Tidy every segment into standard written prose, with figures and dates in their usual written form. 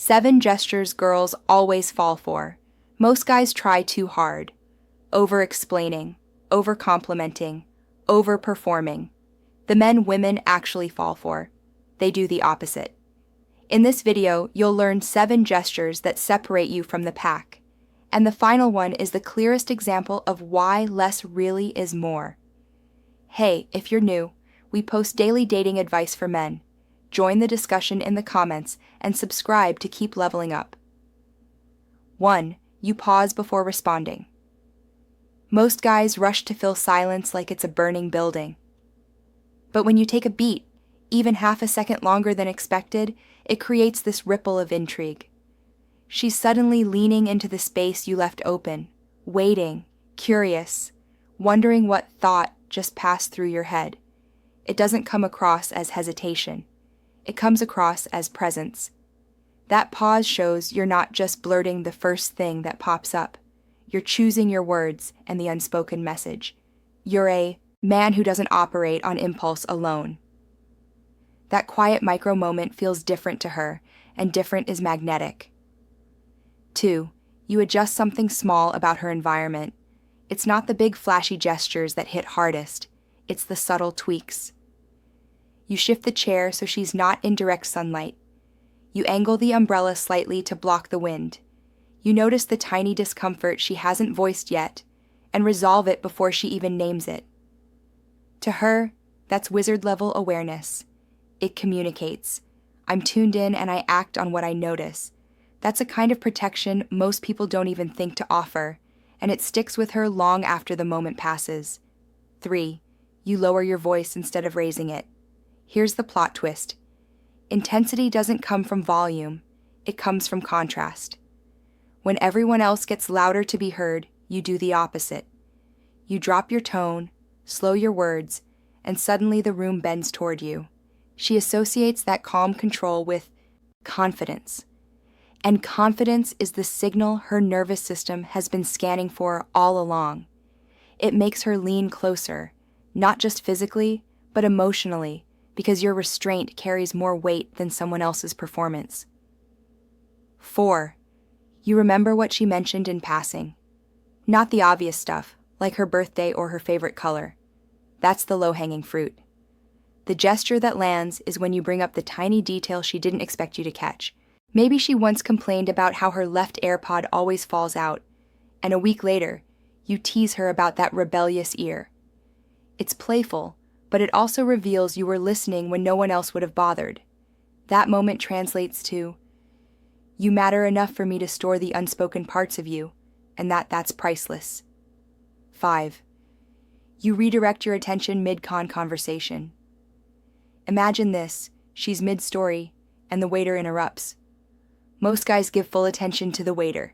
7 gestures girls always fall for. Most guys try too hard. Over-explaining, over-complimenting, over-performing. The men women actually fall for. They do the opposite. In this video, you'll learn 7 gestures that separate you from the pack. And the final one is the clearest example of why less really is more. Hey, if you're new, we post daily dating advice for men. Join the discussion in the comments and subscribe to keep leveling up. 1. You pause before responding. Most guys rush to fill silence like it's a burning building. But when you take a beat, even half a second longer than expected, it creates this ripple of intrigue. She's suddenly leaning into the space you left open, waiting, curious, wondering what thought just passed through your head. It doesn't come across as hesitation. It comes across as presence. That pause shows you're not just blurting the first thing that pops up. You're choosing your words and the unspoken message. You're a man who doesn't operate on impulse alone. That quiet micro moment feels different to her, and different is magnetic. 2. You adjust something small about her environment. It's not the big flashy gestures that hit hardest. It's the subtle tweaks. You shift the chair so she's not in direct sunlight. You angle the umbrella slightly to block the wind. You notice the tiny discomfort she hasn't voiced yet, and resolve it before she even names it. To her, that's wizard-level awareness. It communicates. I'm tuned in and I act on what I notice. That's a kind of protection most people don't even think to offer, and it sticks with her long after the moment passes. 3. You lower your voice instead of raising it. Here's the plot twist. Intensity doesn't come from volume, it comes from contrast. When everyone else gets louder to be heard, you do the opposite. You drop your tone, slow your words, and suddenly the room bends toward you. She associates that calm control with confidence. And confidence is the signal her nervous system has been scanning for all along. It makes her lean closer, not just physically, but emotionally, because your restraint carries more weight than someone else's performance. 4. You remember what she mentioned in passing. Not the obvious stuff, like her birthday or her favorite color. That's the low-hanging fruit. The gesture that lands is when you bring up the tiny detail she didn't expect you to catch. Maybe she once complained about how her left AirPod always falls out, and a week later, you tease her about that rebellious ear. It's playful, but it also reveals you were listening when no one else would have bothered. That moment translates to, you matter enough for me to store the unspoken parts of you, and that's priceless. 5. You redirect your attention mid-con conversation. Imagine this, she's mid-story, and the waiter interrupts. Most guys give full attention to the waiter.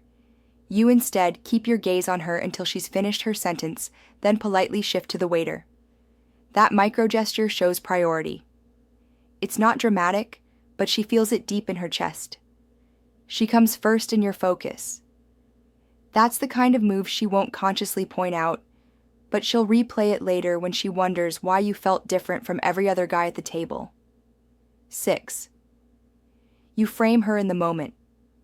You instead keep your gaze on her until she's finished her sentence, then politely shift to the waiter. That micro-gesture shows priority. It's not dramatic, but she feels it deep in her chest. She comes first in your focus. That's the kind of move she won't consciously point out, but she'll replay it later when she wonders why you felt different from every other guy at the table. 6. You frame her in the moment,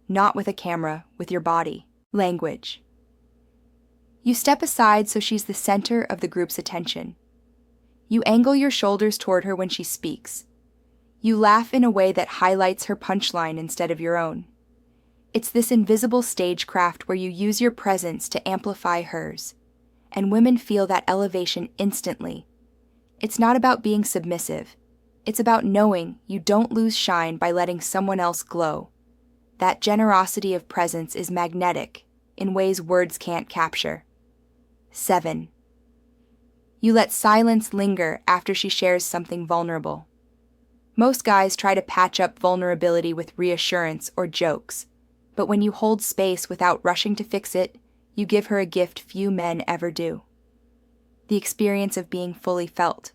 not with a camera, with your body. Language. You step aside so she's the center of the group's attention. You angle your shoulders toward her when she speaks. You laugh in a way that highlights her punchline instead of your own. It's this invisible stagecraft where you use your presence to amplify hers, and women feel that elevation instantly. It's not about being submissive. It's about knowing you don't lose shine by letting someone else glow. That generosity of presence is magnetic in ways words can't capture. 7. You let silence linger after she shares something vulnerable. Most guys try to patch up vulnerability with reassurance or jokes, but when you hold space without rushing to fix it, you give her a gift few men ever do. The experience of being fully felt.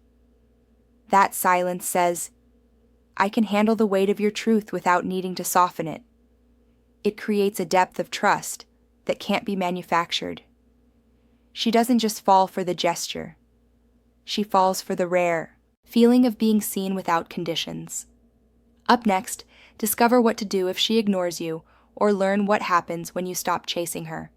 That silence says, I can handle the weight of your truth without needing to soften it. It creates a depth of trust that can't be manufactured. She doesn't just fall for the gesture. She falls for the rare feeling of being seen without conditions. Up next, discover what to do if she ignores you, or learn what happens when you stop chasing her.